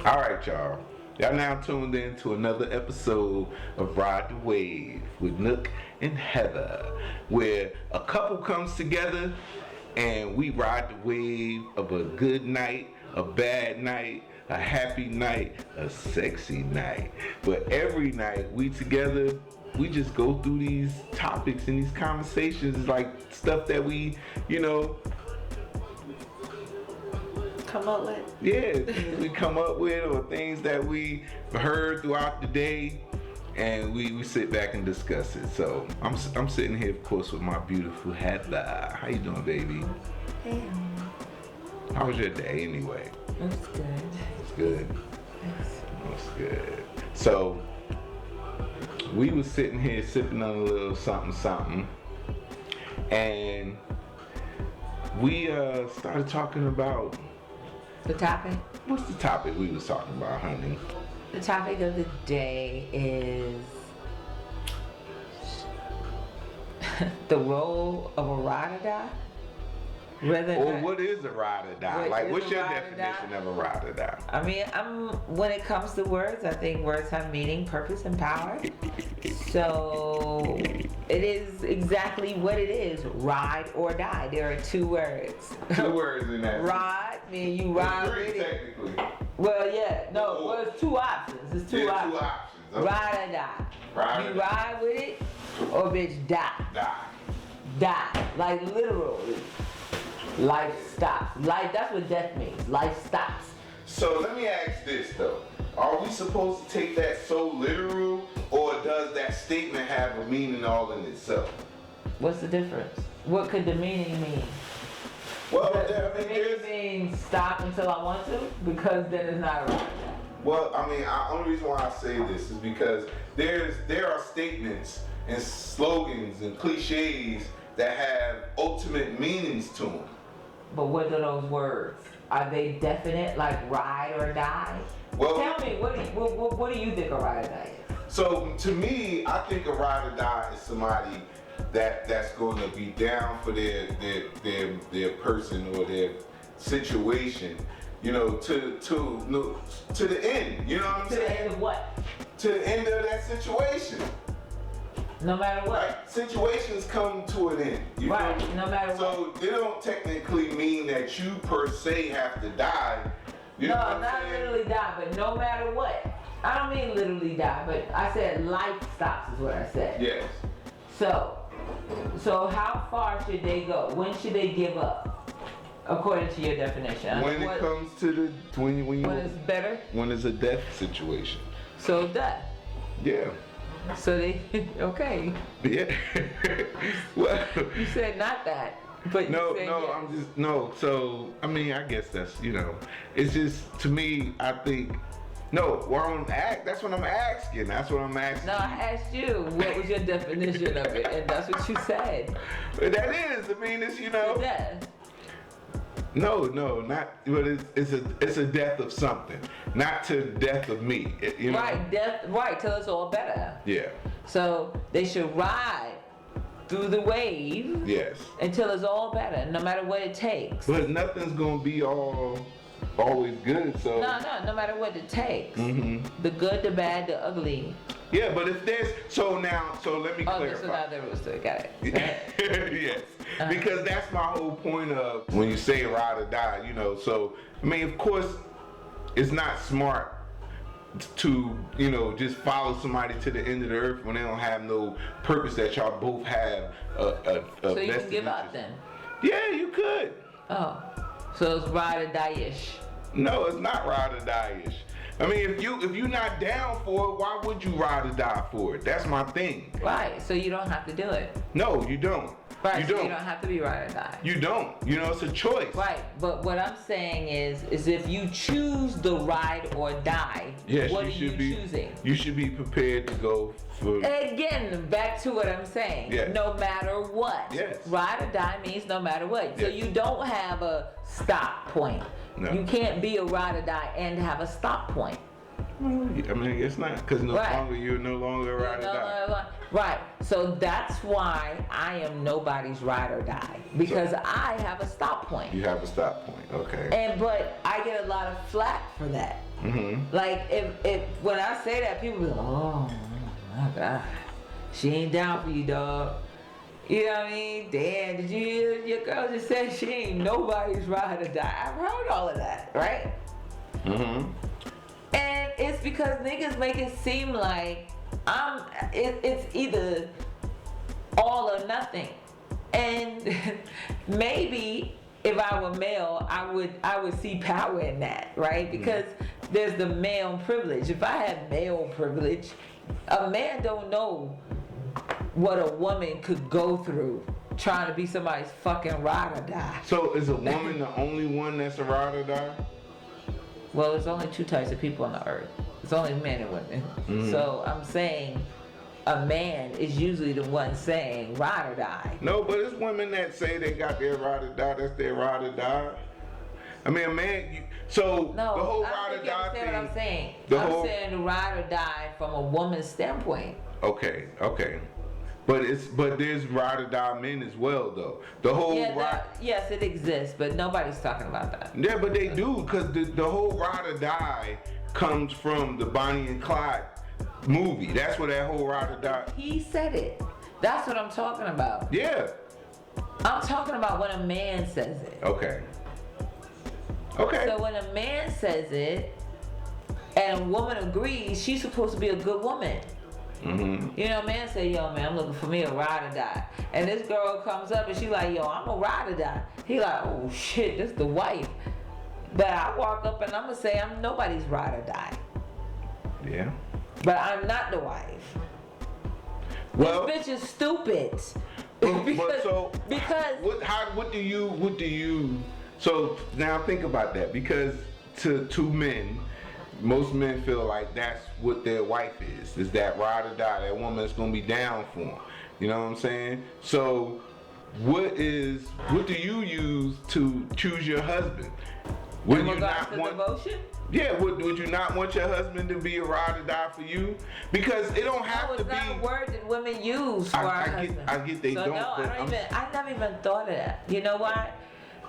All right, y'all. Y'all now tuned in to another episode of Ryde The Wave with Nook and Heather, where a couple comes together and we ride the wave of a good night, a bad night, a happy night, a sexy night. But every night we together, we just go through these topics and these conversations. It's like stuff that we, come up with. Yeah, things we come up with or things that we heard throughout the day, and we sit back and discuss it. So I'm sitting here, of course, with my beautiful Heather. How you doing, baby? Hey. How was your day anyway? It was good. It's good. It's good. So we was sitting here sipping on a little something, and we started talking about. The topic? What's the topic we was talking about, honey? The topic of the day is the role of a ride or die. What is a ride or die? What's your definition of a ride or die? I mean, when it comes to words, I think words have meaning, purpose, and power. So it is exactly what it is: ride or die. There are two words. Two words in that. Ride, mean you ride with it. Technically. Well, yeah, no. Well, it's two options. It's two options. Two options. Okay. Ride or die. You ride with it, or bitch die. Die. Like literally. Life stops. Life, that's what death means. Life stops. So let me ask this though. Are we supposed to take that so literal, or does that statement have a meaning all in itself? What's the difference? What could the meaning mean? Well, the meaning means stop until I want to, because then it's not right. Well, I mean, the only reason why I say this is because there are statements and slogans and cliches that have ultimate meanings to them. But what are those words? Are they definite, like ride or die? Well, tell me, what do you think a ride or die is? So to me, I think a ride or die is somebody that's going to be down for their person or their situation, to the end. You know what I'm saying? To the end of what? To the end of that situation. No matter what. Right. Situations come to an end. Right, no matter what. So they don't technically mean that you per se have to die. You know what I'm not saying? literally die, but no matter what. I don't mean literally die, but I said life stops is what I said. Yes. So how far should they go? When should they give up? According to your definition. When it comes to when it's better? When it's a death situation. So death. Yeah. So they, okay. Yeah. Well, you said not that, but no, yes. I'm just no. So I mean, I guess that's it's just to me. I think no. That's what I'm asking. That's what I'm asking. No, I asked you what was your definition of it, and that's what you said. That is. I mean, it's death. No, not. But it's a death of something, not to the death of me. Right, death. Right, till it's all better. Yeah. So they should ride through the wave. Yes. Until it's all better, no matter what it takes. But nothing's gonna be always good. So. No matter what it takes. Mm-hmm. The good, the bad, the ugly. Yeah, but if there's so let me clarify. So now there was got it. Yes. Because that's my whole point of when you say ride or die, so I mean, of course it's not smart to just follow somebody to the end of the earth when they don't have no purpose that y'all both have so you can give up then? Yeah, you could. Oh, so it's ride or die-ish. No, it's not ride or die-ish. I mean, if you're not down for it, why would you ride or die for it? That's my thing. Right, so you don't have to do it. No, you don't. Right, so you don't have to be ride or die. You don't. It's a choice. Right, but what I'm saying is if you choose the ride or die, what are you choosing? You should be prepared to go for... Again, back to what I'm saying. Yes. No matter what. Yes. Ride or die means no matter what. So yes. you don't have a stop point. No. You can't be a ride or die and have a stop point. I mean, it's not, because you're no longer a ride or die. Right. So that's why I am nobody's ride or die, because I have a stop point. You have a stop point. Okay. But I get a lot of flack for that. Like if when I say that, people be like, oh my God, she ain't down for you, dog. You know what I mean? Damn, did you hear your girl just said she ain't nobody's ride or die? I've heard all of that, right? And it's because niggas make it seem like it's either all or nothing. And maybe if I were male, I would see power in that, right? Because there's the male privilege. If I had male privilege, a man don't know what a woman could go through trying to be somebody's fucking ride or die. So is a woman the only one that's a ride or die? Well, there's only two types of people on the earth. It's only men and women. So I'm saying a man is usually the one saying ride or die. No, but it's women that say they got their ride or die. That's their ride or die. I mean, a man. The whole ride or die thing. What I'm saying. I'm saying the ride or die from a woman's standpoint. Okay. But there's ride or die men as well, though. The whole yes, it exists, but nobody's talking about that. Yeah, but they do, because the whole ride or die comes from the Bonnie and Clyde movie. That's where that whole ride or die. He said it. That's what I'm talking about. Yeah. I'm talking about when a man says it. Okay. So when a man says it and a woman agrees, she's supposed to be a good woman. You know, a man say, yo, man, I'm looking for me a ride or die. And this girl comes up and she like, yo, I'm a ride or die. He like, oh shit, this the wife. But I walk up and I'm gonna say I'm nobody's ride or die. Yeah. But I'm not the wife. Well, this bitch is stupid. What do you? So now think about that, because to men, most men feel like that's what their wife is that ride or die, that woman that's gonna be down for them. You know what I'm saying? So what do you use to choose your husband? Would you not want devotion? Yeah, would you not want your husband to be a ride or die for you? Because it don't have to be. It's not a word that women use for our husband. I get they don't. I never even thought of that. You know why?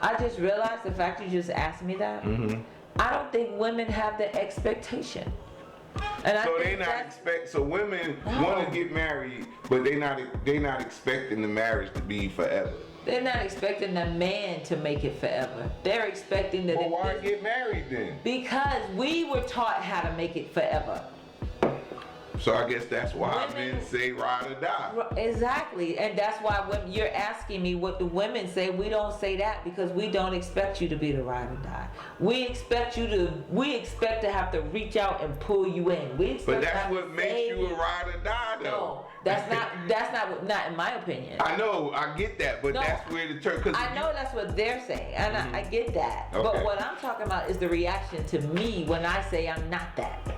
I just realized the fact you just asked me that. I don't think women have the expectation. And so women want to get married, but they not expecting the marriage to be forever. They're not expecting the man to make it forever. They're expecting that. Well, why get married then? Because we were taught how to make it forever. So I guess that's why men say ride or die. Exactly, and that's why when you're asking me what the women say, we don't say that because we don't expect you to be the ride or die. We expect to have to reach out and pull you in. But that's what makes you a ride or die, though. No, that's not in my opinion. I know, I get that, but that's where the term. I know that's what they're saying, and I get that. Okay. But what I'm talking about is the reaction to me when I say I'm not that.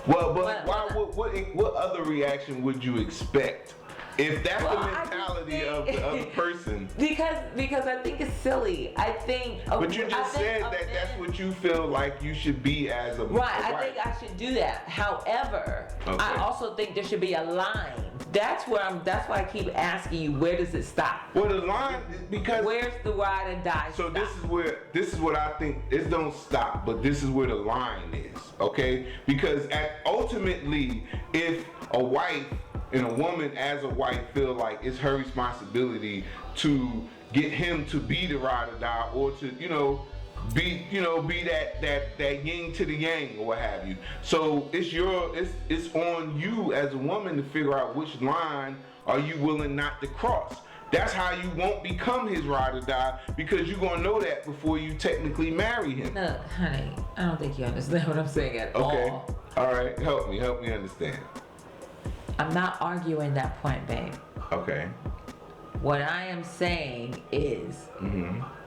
Well, but what other reaction would you expect if that's the mentality of the other person? Because I think it's silly. I think. But you just said that that's what you feel like you should be as a right. A I think I should do that. However, I also think there should be a line. That's why I keep asking you, where does it stop? Well, the line, because where's the ride or die? So stop? this is what I think. It don't stop, but this is where the line is. Okay, because ultimately, if a wife and a woman as a wife feel like it's her responsibility to get him to be the ride or die, or to be that yin to the yang or what have you. So it's on you as a woman to figure out which line are you willing not to cross. That's how you won't become his ride or die, because you're gonna know that before you technically marry him. No, honey, I don't think you understand what I'm saying at all. Okay, all right, help me understand. I'm not arguing that point, babe. Okay. What I am saying is,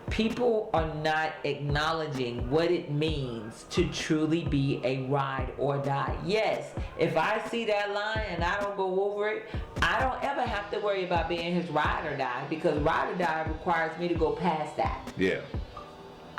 people are not acknowledging what it means to truly be a ride or die. Yes, if I see that line and I don't go over it, I don't ever have to worry about being his ride or die, because ride or die requires me to go past that. Yeah.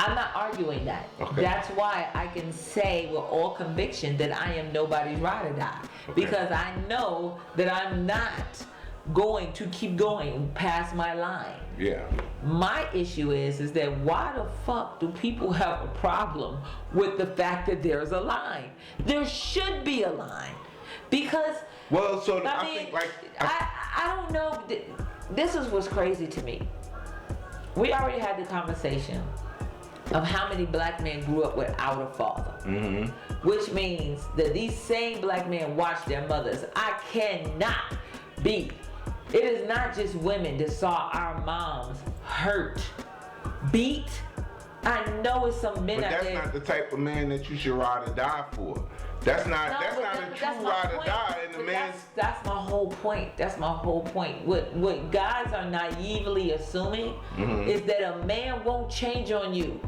I'm not arguing that. Okay. That's why I can say with all conviction that I am nobody's ride or die. Okay. Because I know that I'm not going to keep going past my line. Yeah. My issue is that why the fuck do people have a problem with the fact that there's a line? There should be a line. Because, well, so I mean, think like... I don't know. This is what's crazy to me. We already had the conversation of how many black men grew up without a father. Mm-hmm. Which means that these same black men watch their mothers. I cannot be. It is not just women that saw our moms hurt, beat. I know it's some men out there. But that's not the type of man that you should ride or die for. That's not a true ride or die in the man's... That's my whole point. That's my whole point. What guys are naively assuming is that a man won't change on you.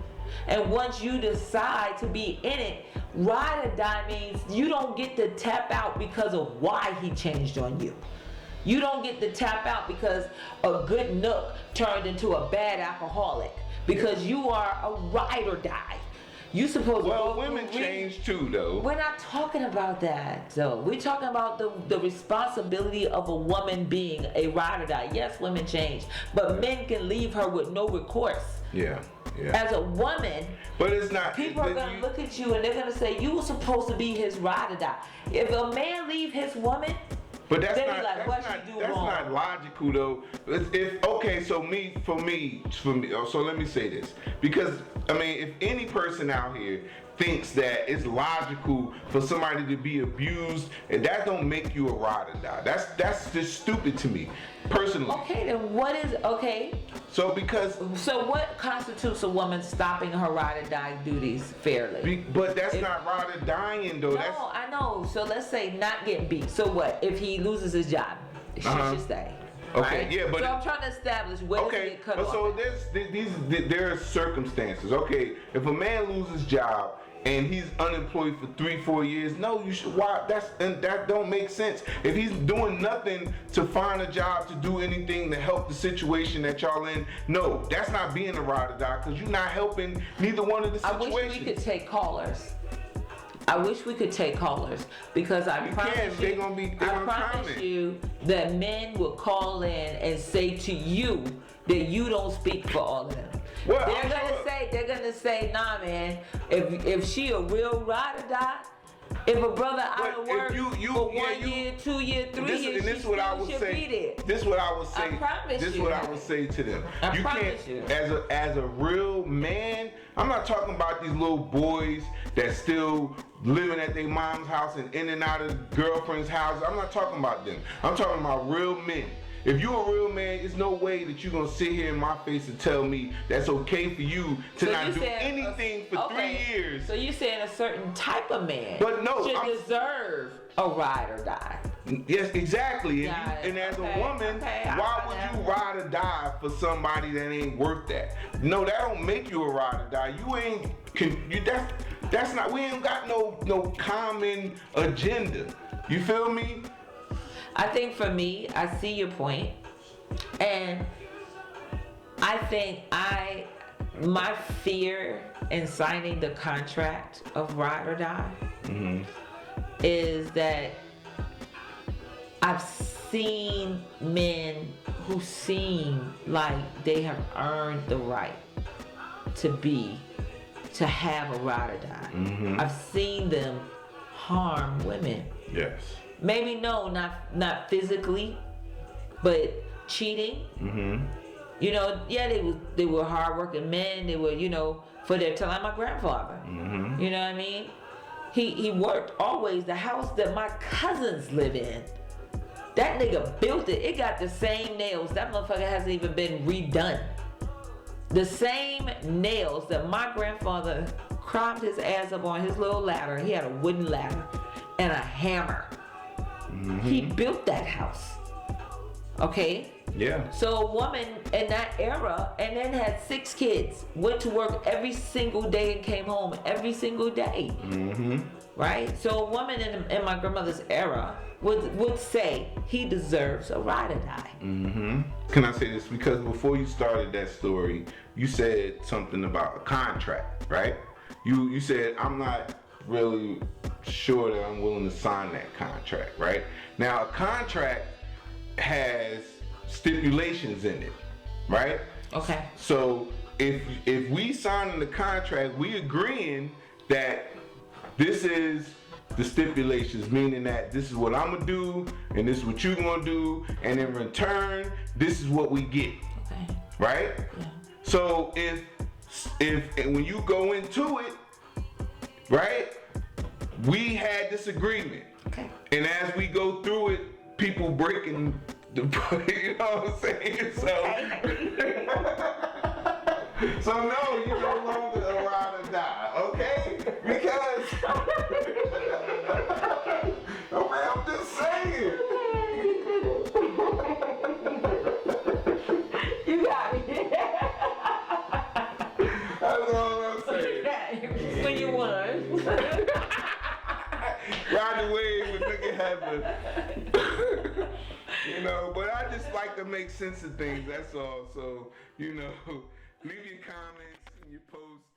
And once you decide to be in it, ride or die means you don't get to tap out because of why he changed on you. You don't get to tap out because a good Nook turned into a bad alcoholic. Because you are a ride or die. You supposed to... Well, women change too, though. We're not talking about that, though. We're talking about the responsibility of a woman being a ride or die. Yes, women change, but men can leave her with no recourse. Yeah. As a woman, but it's not. People are gonna look at you and they're gonna say you were supposed to be his ride or die. If a man leave his woman, but that's wrong? Not logical though. For me. So let me say this, because I mean, if any person out here thinks that it's logical for somebody to be abused, and that don't make you a ride or die. That's just stupid to me, personally. Okay, then what is okay? So what constitutes a woman stopping her ride or die duties fairly? But that's not ride or dying though. No, I know. So let's say not getting beat. So what if he loses his job? She should stay. Okay, right? yeah, but... So I'm trying to establish where does it get cut off. So there are circumstances. Okay, if a man loses his job and he's unemployed for 3-4 years, no, you should... Why? That don't make sense. If he's doing nothing to find a job, to do anything to help the situation that y'all in, no, that's not being a ride or die, because you're not helping neither one of the situations. I wish we could take callers. Because I promise you that men will call in and say to you that you don't speak for all of them. Well, they're gonna say, nah, man. If she a real ride or die, if a brother out of work for 1 year, 2 years, 3 years, this is what I would say. This is what I would say. I promise this is you. what I would say to them. I You promise can't, you. as a real man. I'm not talking about these little boys that still living at their mom's house and in and out of girlfriend's house. I'm not talking about them. I'm talking about real men. If you're a real man, there's no way that you're going to sit here in my face and tell me that's okay for you to not do anything for 3 years. So you're saying a certain type of man should deserve a ride or die. Yes, exactly. And as a woman, why would you ride or die for somebody that ain't worth that? No, that don't make you a ride or die. You ain't... That's not... We ain't got no common agenda. You feel me? I think for me, I see your point, and I think my fear in signing the contract of ride or die is that I've seen men who seem like they have earned the right to have a ride or die. I've seen them harm women. Yes. Maybe not physically, but cheating. You know, they were hardworking men. They were, for their time. Like my grandfather. You know what I mean? He worked always. The house that my cousins live in, that nigga built it. It got the same nails. That motherfucker hasn't even been redone. The same nails that my grandfather climbed his ass up on his little ladder. He had a wooden ladder and a hammer. He built that house. Okay? Yeah. So a woman in that era, and then had 6 kids, went to work every single day and came home every single day. Right? So a woman in my grandmother's era would say he deserves a ride or die. Can I say this? Because before you started that story, you said something about a contract, right? You said, I'm not really sure that I'm willing to sign that contract, right? Now, a contract has stipulations in it, right? Okay. So if we sign the contract, we agreeing that this is the stipulations, meaning that this is what I'm gonna do and this is what you're gonna do, and in return, this is what we get. Okay. Right? Yeah. So if and when you go into it, right, we had this agreement. Okay. And as we go through it, people breaking the you know what I'm saying? So no, you're no longer a ride or die, okay? Because oh man, I'm just saying. You got me. That's all I'm saying. When you won. Ride the wave with Nook and Heather. You know, but I just like to make sense of things, that's all. So, you know, leave your comments and your posts.